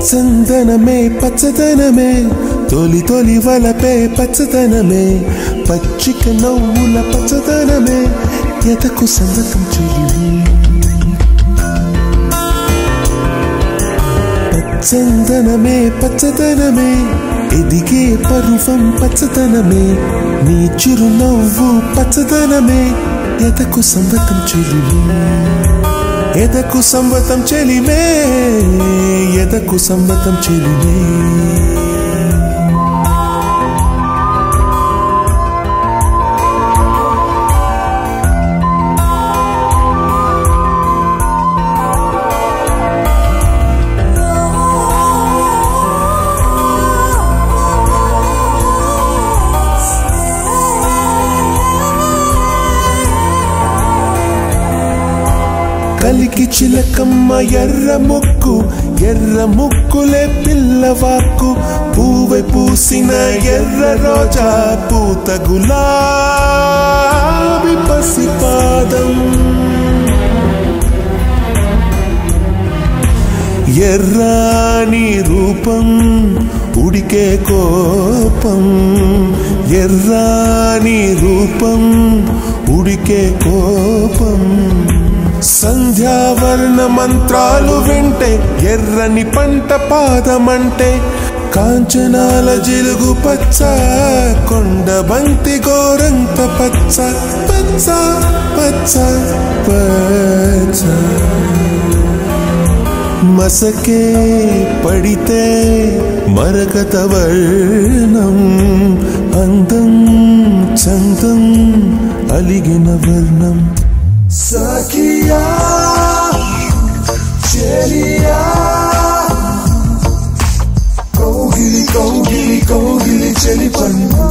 చందనమే పచ్చదనమే తొలి తొలి వలపే పచ్చదనమే పచ్చిక నవ్వుల పచ్చదనమే ఎదకు సంగతం చెలివే పచ్చందనమే పచ్చదనమే ఎదిగే పరువం పచ్చదనమే నీ చిరునవ్వు పచ్చదనమే ఎదకు సంగతం చెలివే ఎదకు సంవతం చెలిమే ఎదకు సంవతం చెలిమే కలికి చిలకమ్మ ఎర్ర ముక్కులే పిల్లవాకు పూవె పూసిన ఎర్ర రోజా పూత గులాబీ పసిపాదం ఎర్రాని రూపం ఉడికే కోపం ఎర్రాని రూపం ఉడికే కోపం సంధ్యావర్ణ మంత్రాలు వింటే ఎర్రని పంట పాదమంటే కాంచనాల జిలుగు పచ్చ కొండ బంతి గోరంత పచ్చ పచ్చ పచ్చ పచ్చ మసకే పడితే మరకత వర్ణం అందం చందం అలిగిన వర్ణం సఖియా చెలియా కౌగిలి కౌగిలి కౌగిలి చెలి పన్ను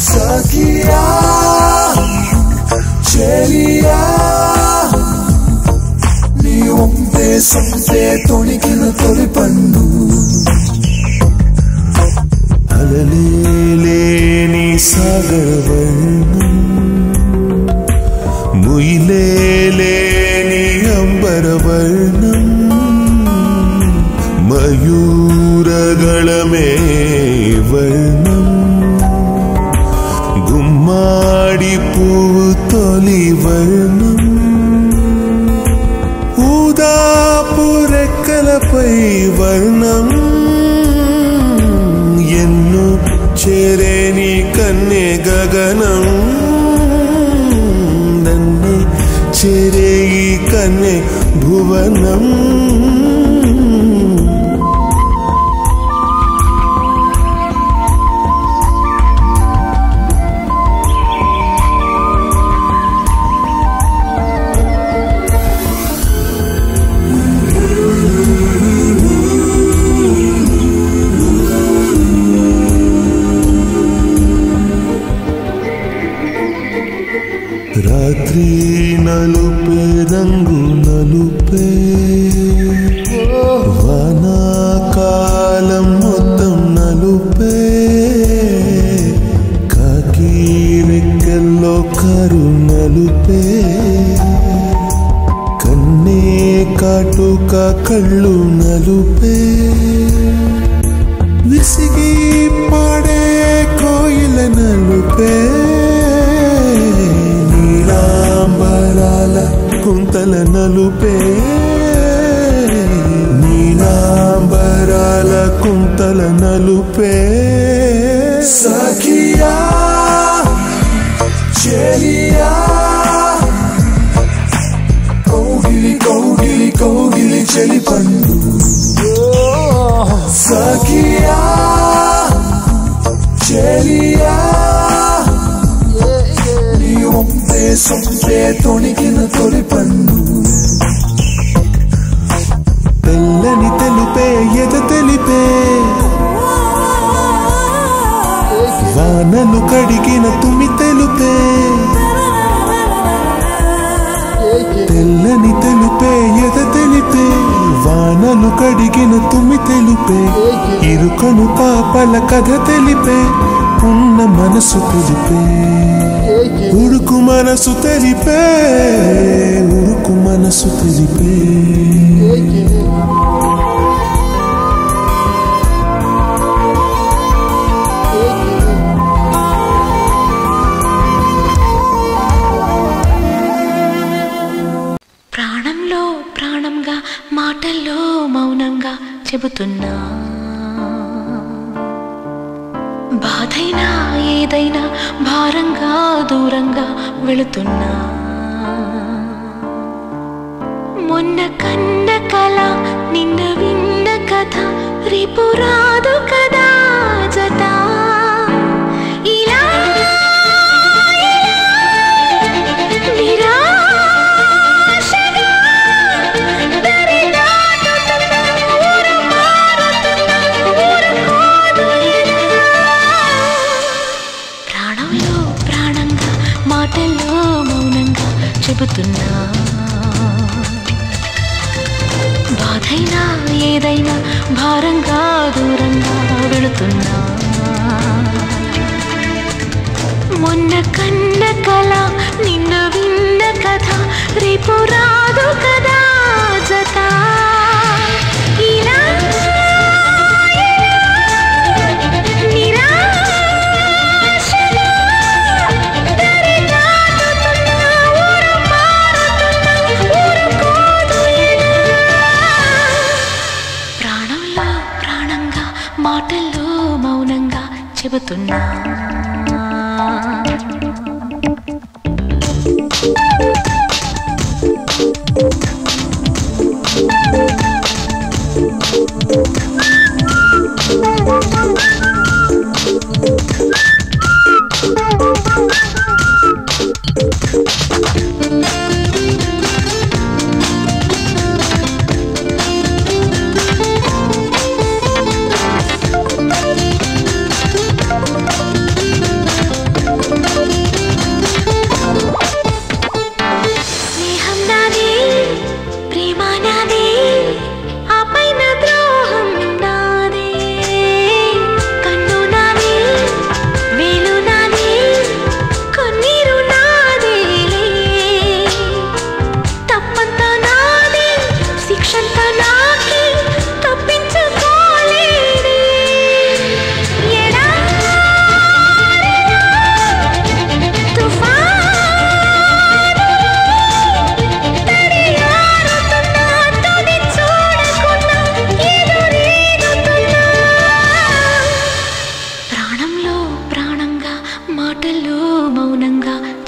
సఖియా చెలియా నీ ఒంపే సంపే తొణికిన తొలి పన్ను అలలేని సాగర వర్ణం ముయిలేని అంబరవర్ణం మయూరగళమే వర్ణం గుమ్మాడి పువ్వు తొలి వర్ణం ఊదాపు రెక్కలపై వర్ణం ఎన్ను చేరేని కన్నె గగనం చేరే ఈ కన్నే భువనం రాత్రి నలుపే రంగు నలుపే వానాకాలం మొత్తం నలుపే కాకి రెక్కల్లో కరు నలుపే కన్నే కాటుక కళ్ళు నలుపే విసిగి పాడే కోయిల నలుపే నీలాంబరాల కుంతల నలుపే నీలాంబరాల కుంతల నలుపే సఖియా చెలియా కౌగిలి కౌగిలి కౌగిలి చెలి పండు సఖియా చెలియా సొంపే తొణికిన తొలి పన్ను తెల్లని తెలుపే ఎద తెలిపే వానలు కడిగిన తుమి తెలుపే తెల్లని తెలుపే ఎద తెలిపే వానలు కడిగిన తుమి తెలుపే ఇరుకను పాపల కథ తెలిపే ఉన్న మనసు తెలిపే ఉడుకు మనసు తెలిపే ఉడుకు మనసు తెలిపే ప్రాణంలో ప్రాణంగా మాటల్లో మౌనంగా చెబుతున్నా బాధైనా ఏదైనా భారంగా దూరంగా వెళుతున్నా మొన్న కన్న కల నిన్న విన్న కథ రేపు రాదు కదా జత ఇలా మాటల్లో మౌనంగా చెబుతున్నా బాధైనా ఏదైనా భారంగా దూరంగా వెళుతున్నా మొన్న కన్న కల నిన్న విన్న కథ రేపు రాదు కదా జత ఇలా మాటల్లో మౌనంగా చెబుతున్నా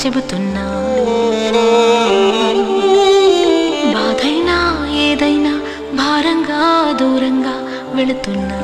చెబుతున్నా బాధైనా ఏదైనా భారంగా దూరంగా వెళుతున్నా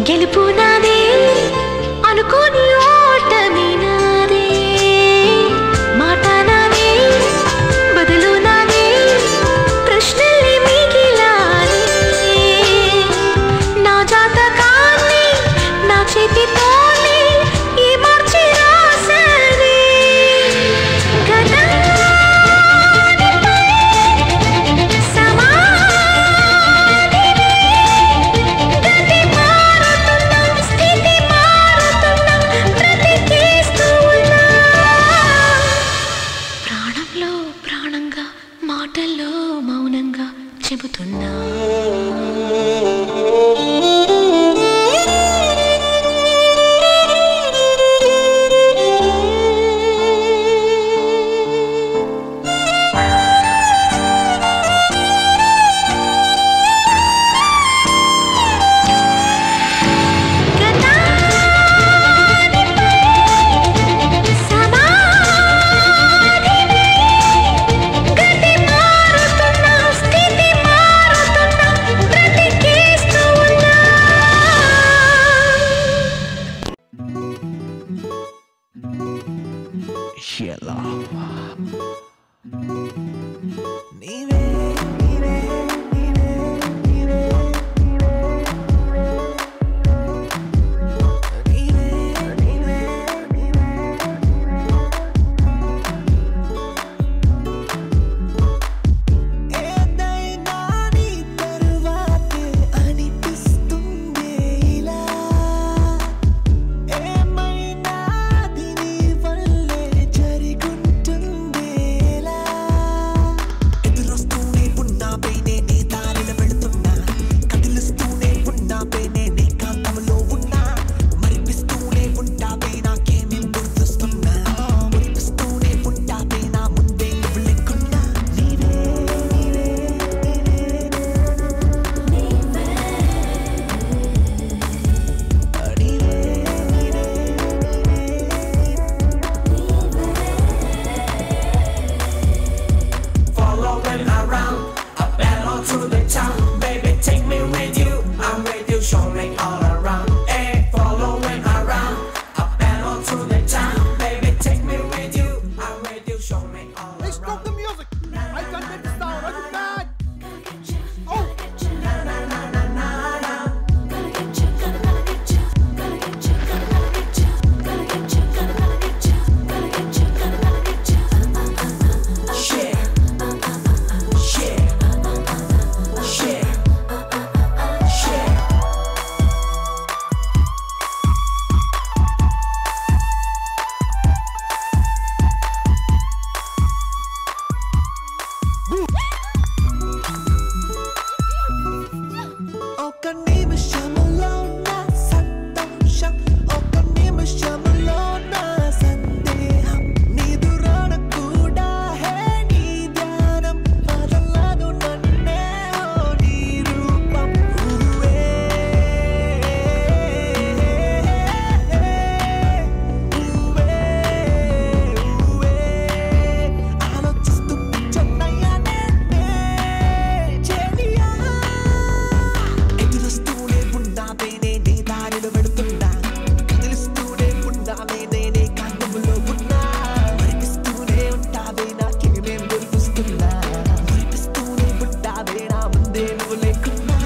గెలుపు నాదే అనుకోని ఓటమి నాదే మాట నాదే బదులు నాదే ప్రశ్నలే మిగిలాలి నా జాతకాన్ని నా చేతితోనే ఈ మార్చి రాసానే మాటల్లో మౌనంగా చెబుతున్నా నువ్వు లేకున్నా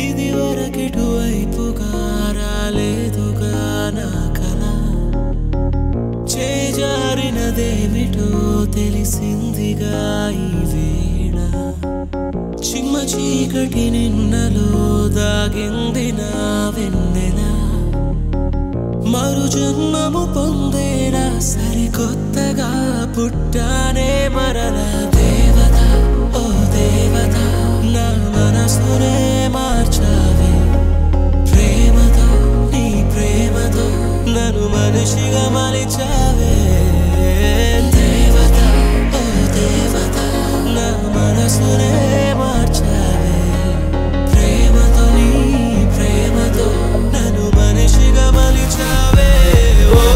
ఇది వరకెటు వైపుగా రాలేదుగా నా కల చేజారినదేమిటో తెలిసిందిగా ఈ వేళ చిమ్మ చీకటి నిన్నలో దాగింది నా వెన్నెల మరు జన్మము పొందేలా సరికొత్తగా పుట్టానే మరల దేవత ఓ దేవత నా మనసునే మార్చావే ప్రేమతో నీ ప్రేమతో నన్ను మనిషిగా మలిచావే దేవత ఓ దేవత నా మనసునే మార్చావే ప్రేమతో నీ ప్రేమతో నన్ను మనిషిగా మలిచావే ఓ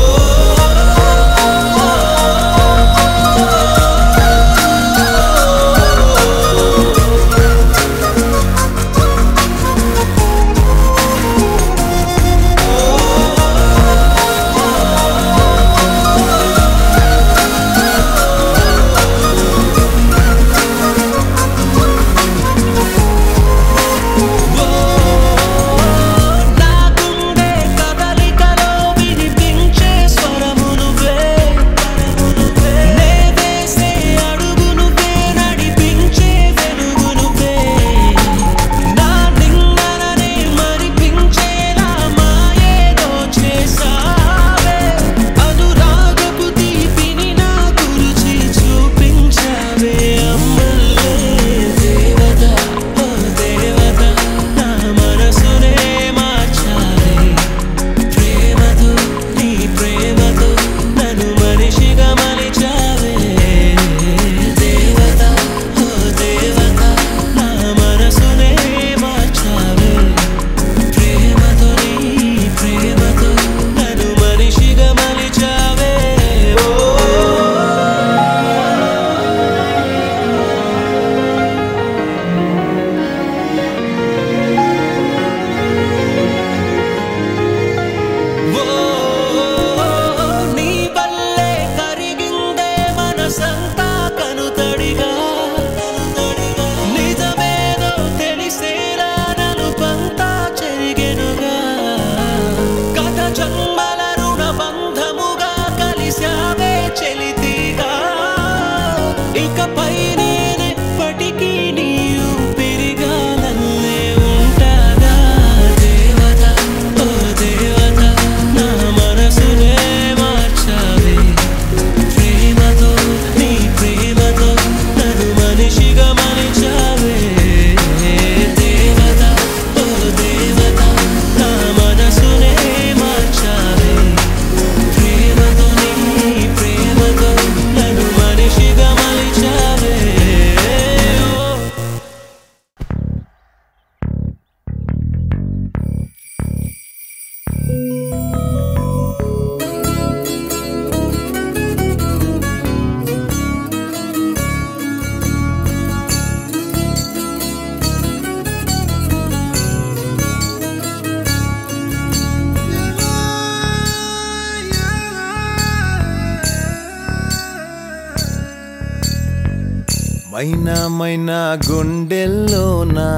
మైనా మైనా గుండెల్లో నా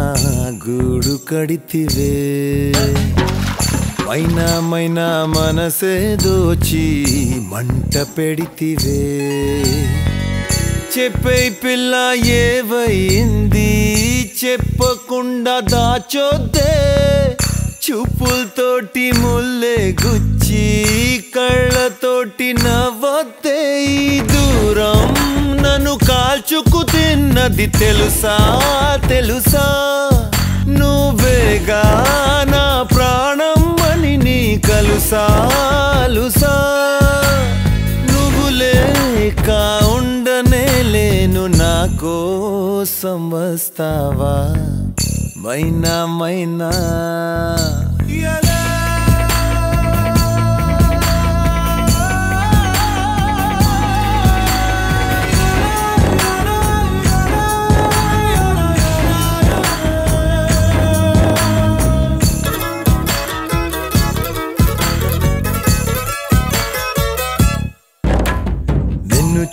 గూడు కడితివే మైనా మైనా మనసే దోచి మంట పెడితివే చెప్పే పిల్ల ఏవైంది చెప్పకుండా దాచొద్దే చూపులతోటి ముల్లే గుచ్చి కళ్ళతోటి నవ్వొద్దే ఈ దూరం నన్ను కాల్చుకు తిన్నది తెలుసా తెలుసా నువ్వేగా నా ప్రాణం అని నీ కలుసాలుసా నువ్వు లేక ఉండనే లేను నా కోసం వస్తావా మైనా మైనా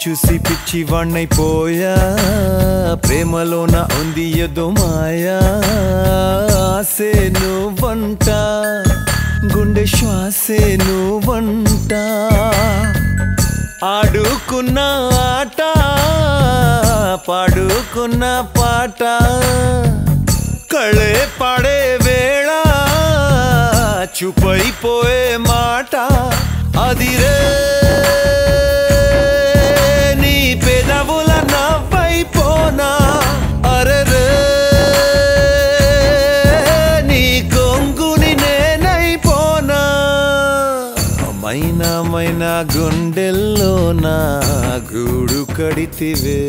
చూసి పిచ్చి వాణ్ణైపోయా ప్రేమలోన ఉంది ఏదో మాయా ఆసే నువ్వంట గుండె శ్వాసే నువ్వంట ఆడుకున్న ఆట పాడుకున్న పాట కళే పాడే వేళ చూపైపోయే మాట అదిరే పెదవుల నవ్వైపోనా అరరే నీ కొంగుని నేనైపోనా మైనా మైనా గుండెల్లో నా గూడు కడితివే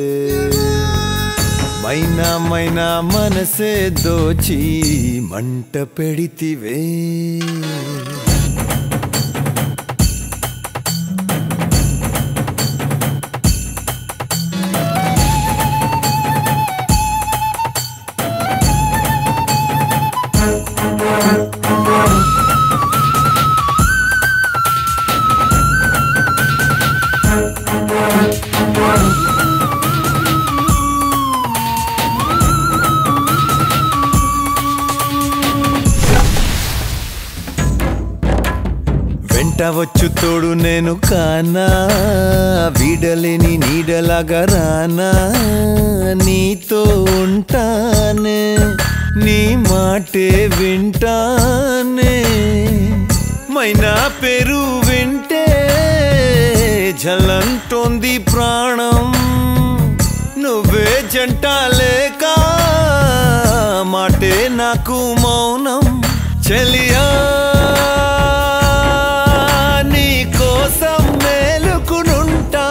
మైనా మైనా మనసే దోచి మంట పెడితివే వచ్చు తోడు నేను కానా వీడలేని నీడలాగా రానా నీతో ఉంటానే నీ మాటే వింటానే మైనా పేరు వింటే జలంటోంది ప్రాణం నువ్వే జంట లేక మాటే నాకు మౌనం చెలియా మేలుకునుంటా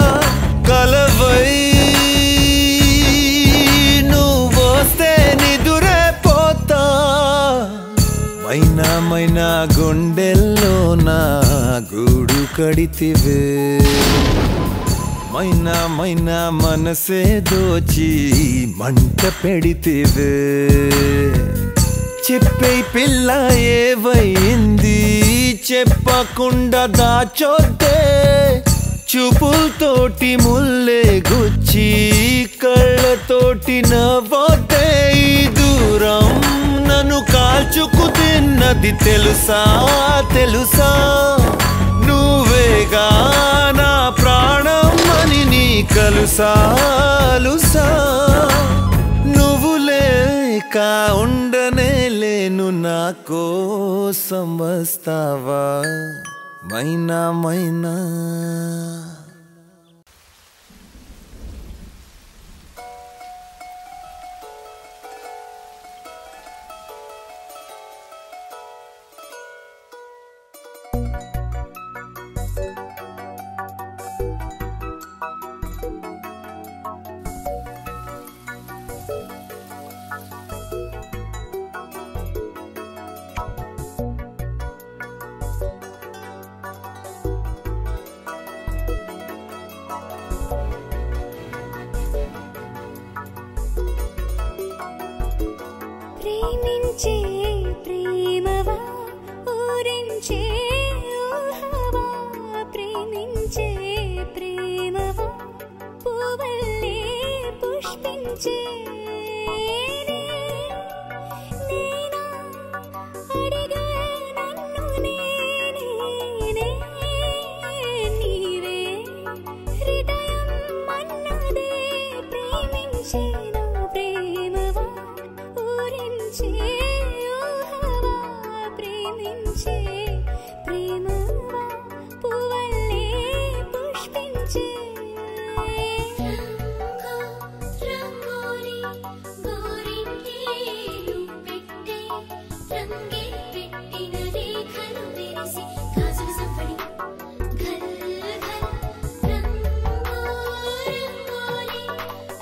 కలవై నువ్వొస్తే నిదురే పోతా మైనా మైనా గుండెల్లో నా గూడు కడితివే మైనా మైనా మనసే దోచి మంట పెడితివే చెప్పే పిల్ల ఏవైంది చెప్పకుండా దాచొద్దే చూపులతోటి ముల్లే గుచ్చి కళ్ళతోటి నవ్వొద్దే ఈ దూరం నన్ను కాల్చుకు తిన్నది తెలుసా తెలుసా నువ్వేగా నా ప్రాణం అని నీ కలుసాలుసా నువ్వు లేక ఉండనే లేను నా కోసం వస్తావా మైనా మైనా పుష్పించే నేనా అడిగా నన్ను నేనే నీవే హృదయం అన్నదే ప్రేమించే నా ప్రేమవా ఊరించే ఊహవా ప్రేమించే ప్రేమవా పువ్వల్లే పుష్పించే రంగోలి గోరింటేలు పెట్టే రంగే పెట్టిన రేఖలు మెరిసి గాజుల సంపడి ఘల్ ఘల్ రంగోలి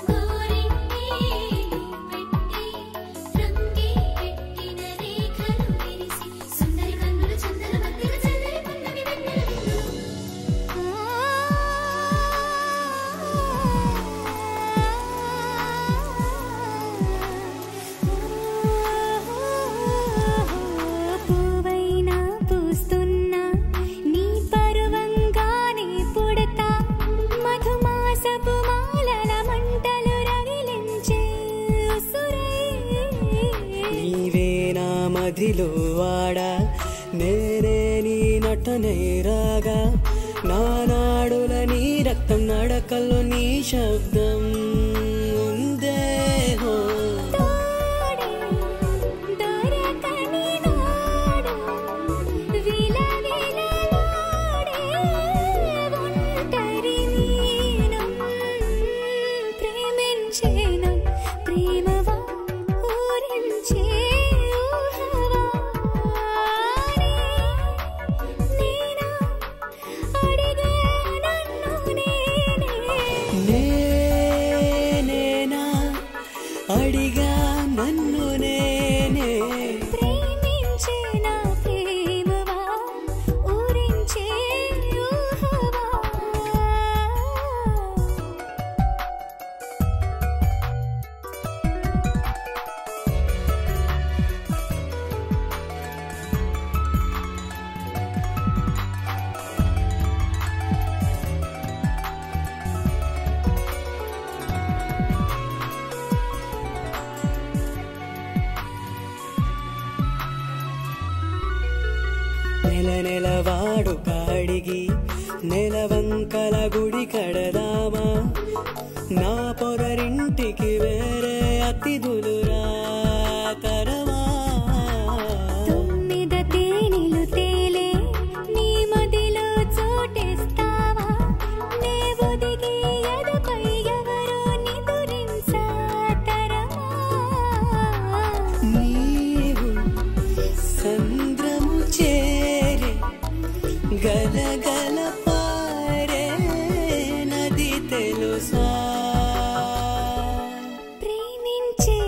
గోరింటేలు పెట్టే రంగే పెట్టిన రేఖలు మెరిసి సుందరి కన్నుల చందన మధ్యన చల్లని పున్నమి వెన్నెల పువ్వైనా పూస్తున్నా నీ పరువంగానే పుడతా మధుమాసపు మాలల మంటలు రగిలించే ఉసురై నీవే నా మదిలో వాడా నేనే నీ నటనే రాగా నా నాడుల నీ రక్తం నడకల్లో నీ శబ్దం ఉందే హో తోడే దొరకని నాడు విలవిలలాడే ఒంటరి నీను ప్రేమించేను ప్రేమవా ఊరించే ఊహవా నేనా అడిగా నన్ను నేనేనా అడిగా నన్ను నేనే ప్రేమించే నా ప్రేమవా ఊరించే ఊహవా నెల నెలవాడు కాడిగి నెలవంకల గుడి కడదామా నా పొగరింటికి వేరే అతిథులు రాతరమా తొమ్మిద తేనెలు తేలే నీ మదిలో చోటేస్తావా నే ఒదిగి ఎదపై ఎవరో నిదురించాతరమా నీవు సంద్రము చేరే గలగల పారే నది తెలుసా ప్రేమించే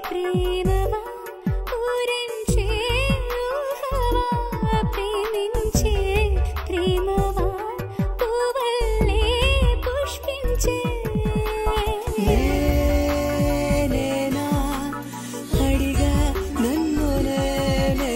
ప్రేమవా ఊరించే ఊహవా ప్రేమించే ప్రేమవా పువ్వల్లే పుష్పించే నేనేనా అడిగా నన్ను నేనే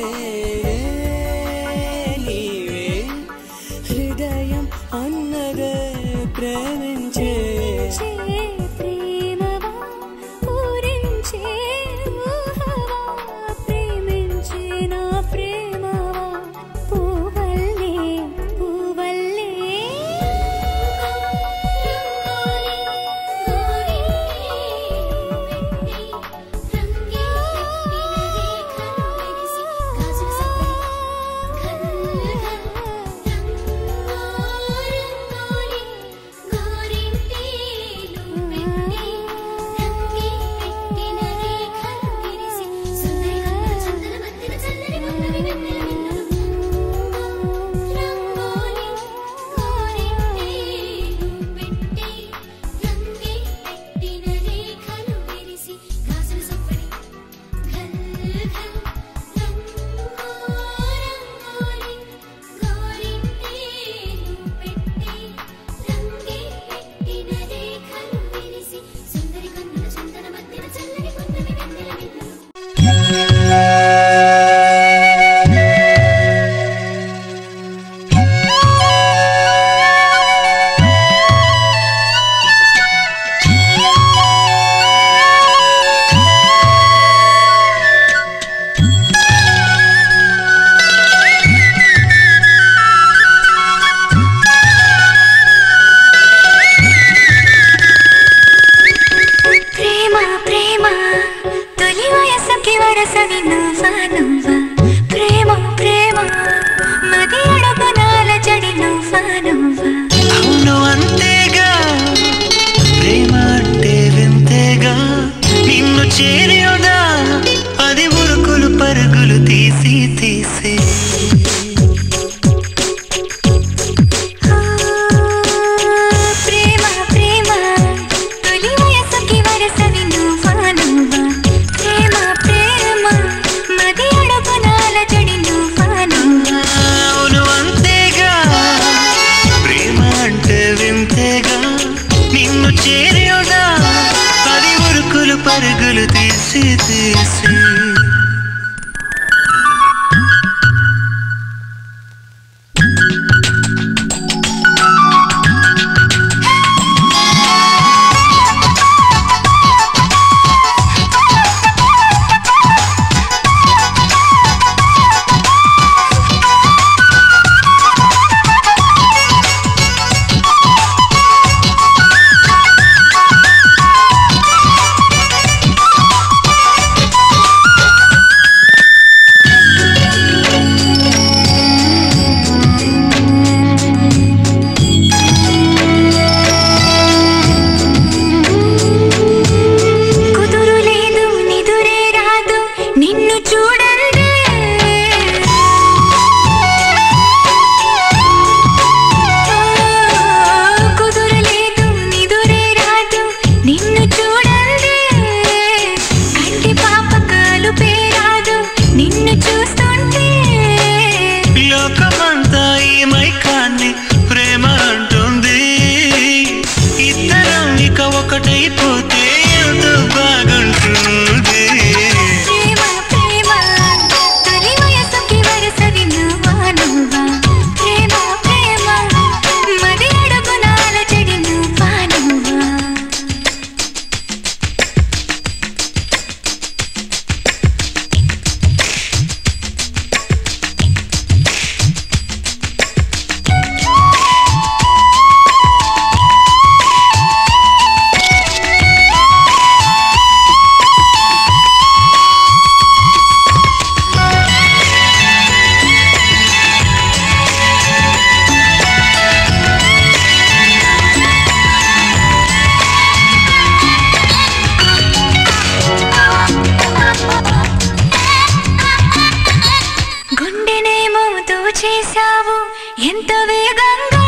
ఎంత వేగంగా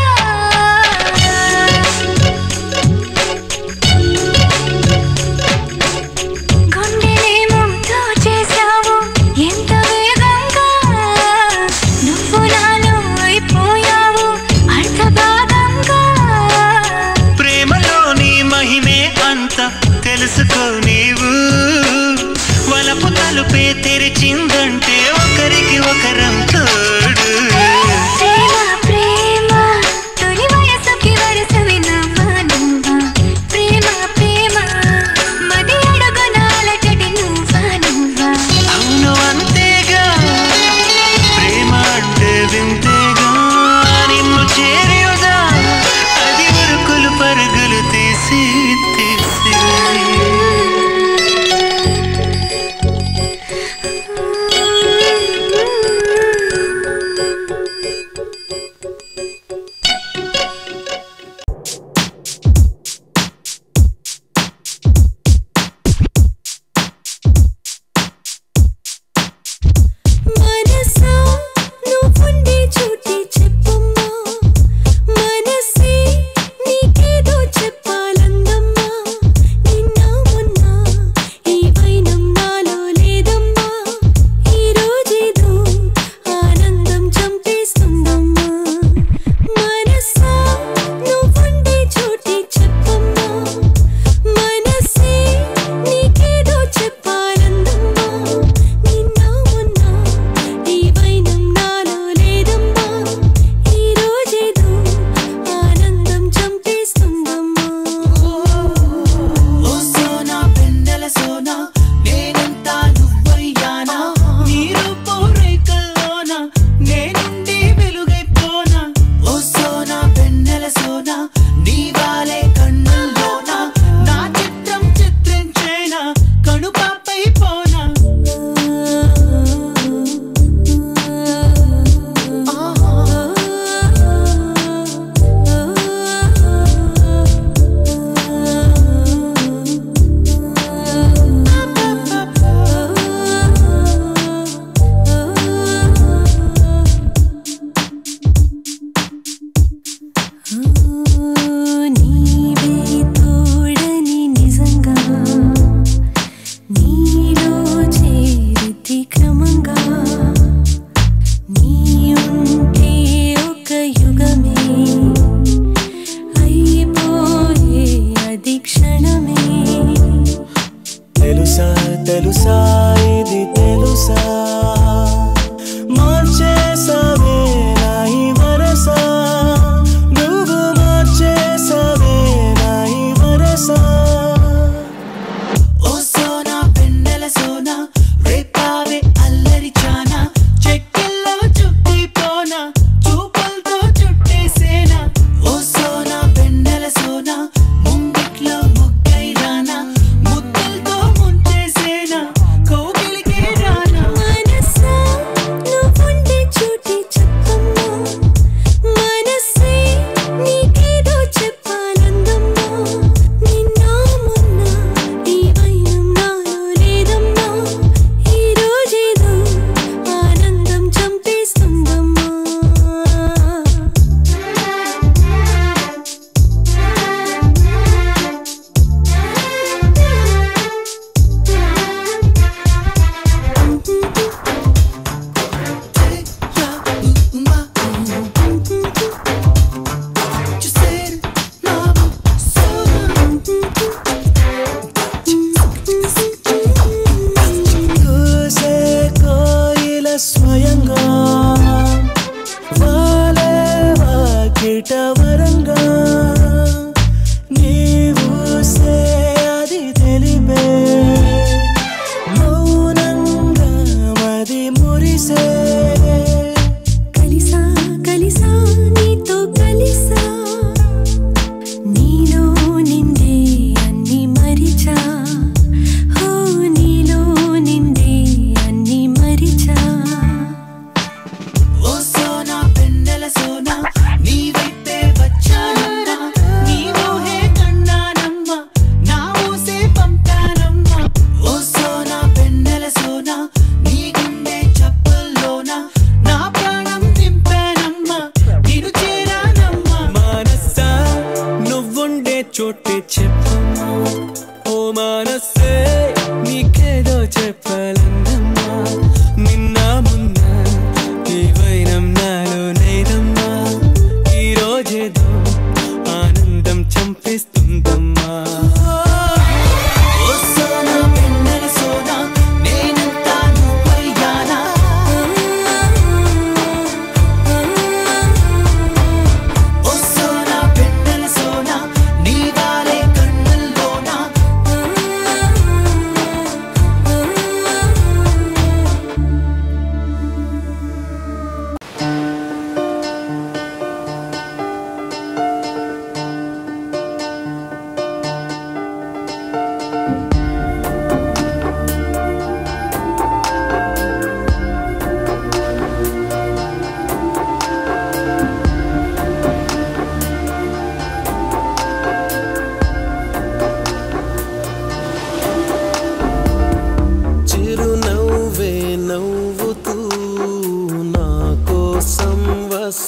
గుండెనేమోతో చేశావు ఎంత వేగంగా నువ్వు నాలో అయిపోయావు అర్థభాగంగా ప్రేమలోని మహిమే అంత తెలుసుకో నీవు వలపు తలుపే తెరిచిందంటే ఒకరికి ఒకరం తోడు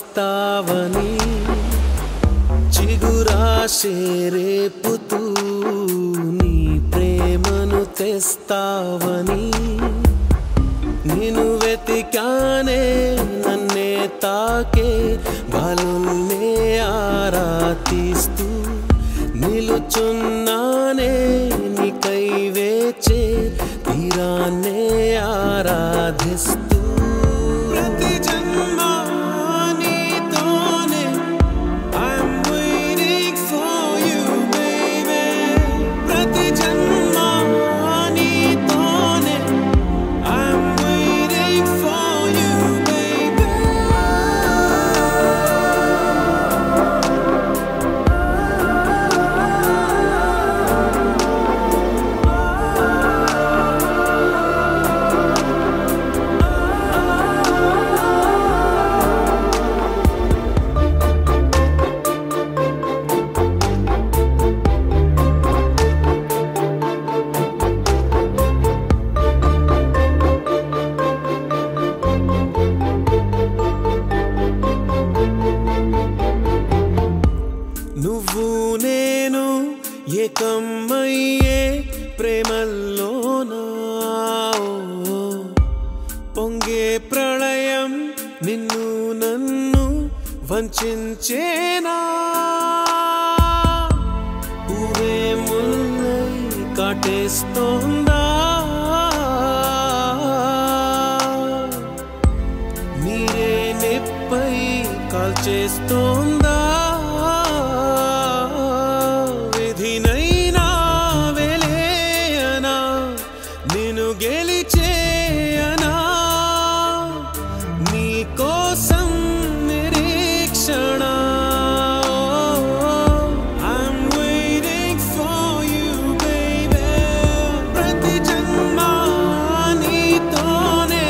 వస్తావని చిగురాశే రేపుతూ నీ ప్రేమను తెస్తావని నిన్ను వెతికానే నన్నే తాకే గాలుల్నే ఆరాధిస్తూ నిలుచున్నానే నీకై వేచే తీరాన్నే ఆరాధిస్తూ ప్రతి జన్మ నీతోనే I'm waiting for you baby ప్రతి జన్మ నీతోనే I'm waiting for you baby నువ్వు నేను ఏకమయ్యే ప్రేమల్లోనా పొంగే ప్రళయం నిన్ను నన్ను వంచేనా ఊరే ముల్లై కాటేస్తోందా నీరే నిప్పై కాల్చేస్తోందా విధినైనా వెలేయనా నిన్ను గెలిచేయనా నీ కోసం నిరీక్షణ I'm waiting for you baby ప్రతి జన్మ నీతోనే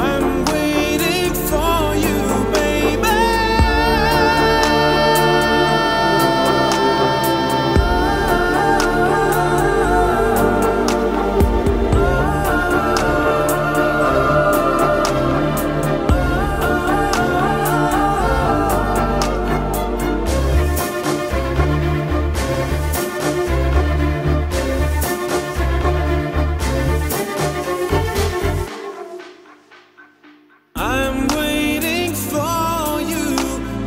I'm waiting for you baby I'm waiting for you,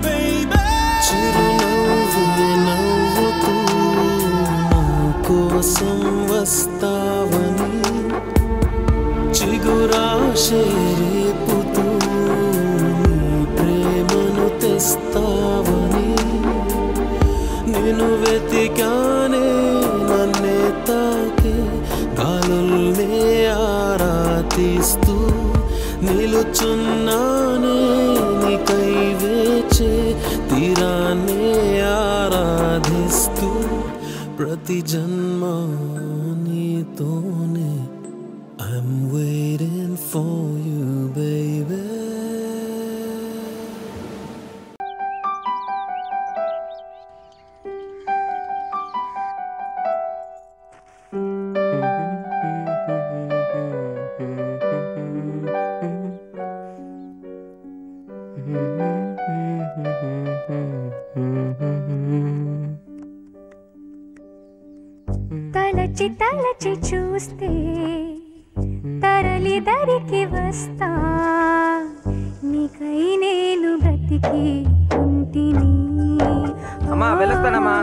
baby. చిరునవ్వు నవ్వుతూ నా కోసం వస్తావని చిగురాశే రేపుతూ నీ ప్రేమను తెస్తావని నిన్ను వెతికానే నన్నే తాకే గాలుల్నే ఆరాధిస్తూ నిలుచున్నానే నీకై వేచే తీరాన్నే ఆరాధిస్తూ ప్రతి జన్మ నీతోనే I'm waiting for you baby తలచి తలచి చూస్తే తరలి దరికి వస్తా నీకై నేను బ్రతికి ఉంటిని అమ్మా వెళ్ళొస్తానమ్మా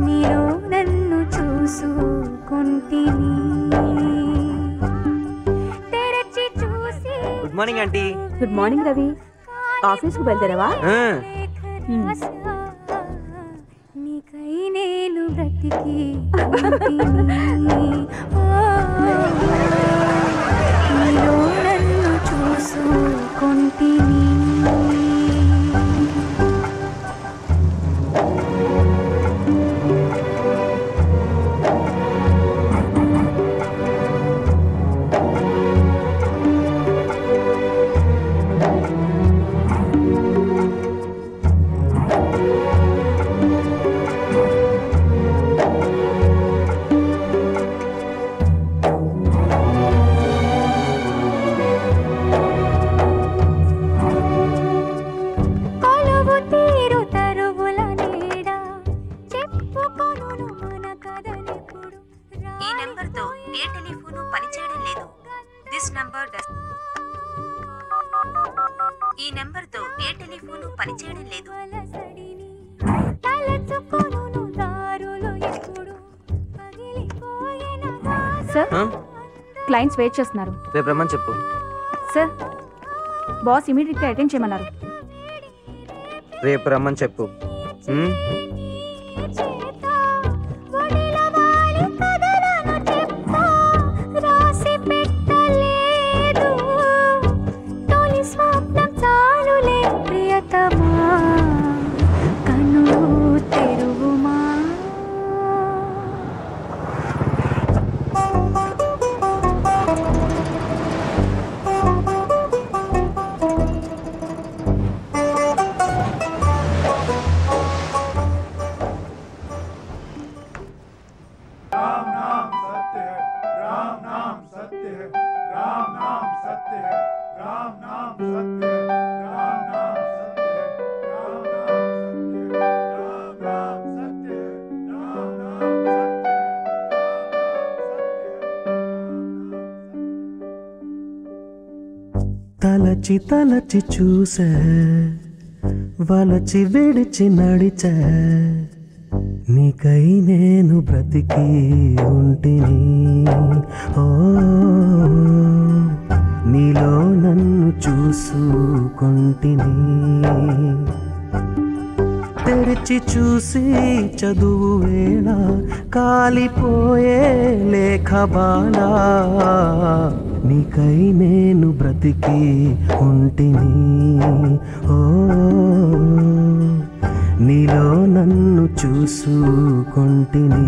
నీలో నన్ను చూసుకుంటిని తెరచి చూసి good morning aunty good morning Ravi ఆఫీస్కు బయలుదేరావా నీకై నేను బ్రతికి ఉంటిని. నీలో నన్ను చూసుకుంటిని ఈ నెంబర్తో ఏ టెలిఫోను పనిచేయడం లేదు. సార్ క్లయింట్స్ వెయిట్ చేస్తున్నారు. రేపు రమ్మని చెప్పు. సార్ బాస్ ఇమీడియట్గా అటెండ్ చేయమన్నారు. రేపు రమ్మని చెప్పు. తలచి తలచి చూసే వలచి విడిచి నడిచే నీకై నేను బ్రతికి ఉంటిని. ఓ నీలో నన్ను చూసుకుంటిని. తెరిచి చూసి చదువు వేళ కాలిపోయే లేఖ బాలా నీకై నేను బ్రతికి ఉంటిని. ఓ నీలో నన్ను చూసుకుంటిని.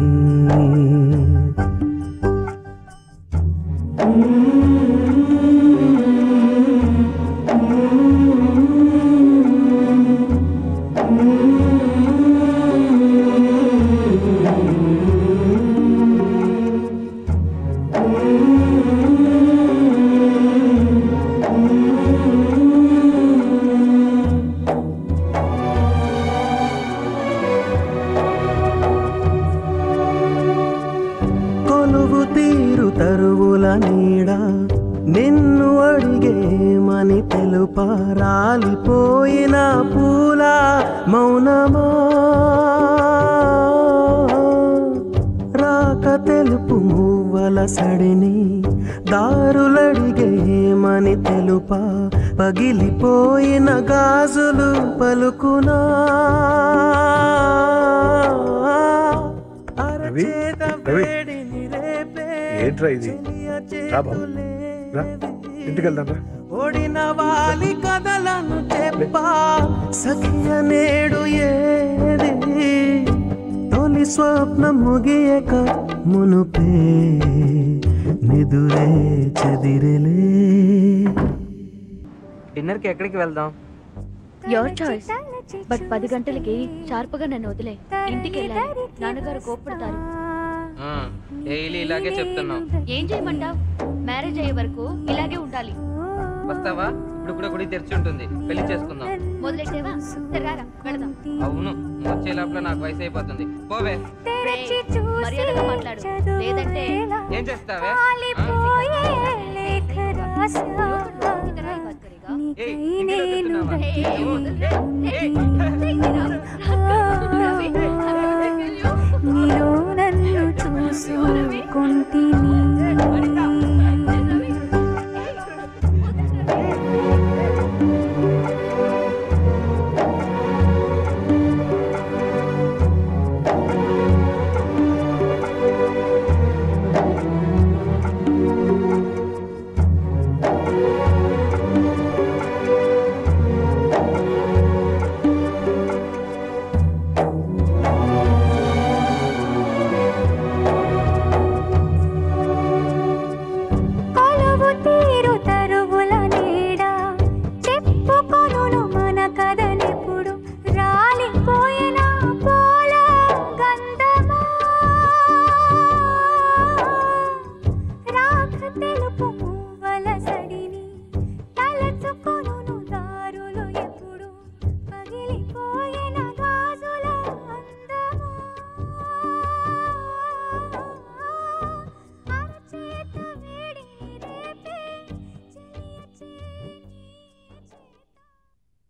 తరువుల నీడ నిన్ను అడిగేమని తెలుపా రాలిపోయిన పూల మౌనమా రాక తెలుపు మువ్వల సడిని దారులడిగేమని తెలుపా పగిలిపోయిన గాజులు పలుకునా అరచేత వేడిని రేపే ఏంట్రా ఇది? ఇంటికి వెళ్దాం. ఓడిన వాలి కథలను చెప్పా సఖియ నేడు ఏది తొలి స్వప్నం ముగియక మునుపే నిదురే చెదిరెలే. డిన్నర్కి ఎక్కడికి వెళ్దాం? Your choice. బట్ 10 గంటలకి షార్ప్గా నన్ను వదిలే. ఇంటికి వెళ్ళాలి, నాన్నగారు కోప్పడతారు. డైలీ ఇలాగే చెప్తున్నావు. ఏం చేయమంటావు? మ్యారేజ్ అయ్యే వరకు ఇలాగే ఉండాలి. వస్తావా? ఇప్పుడు గుడి తెరిచి ఉంటుంది, పెళ్లి చేసుకుందాం. మొదలెట్టేవా? సరేరా వెళదాం. అవును, వచ్చే లోపల నాకు వయసు అయిపోతుంది. పోవే. మర్యాదగా మాట్లాడు, లేదంటే ఏం చేస్తావే? నీకై నేను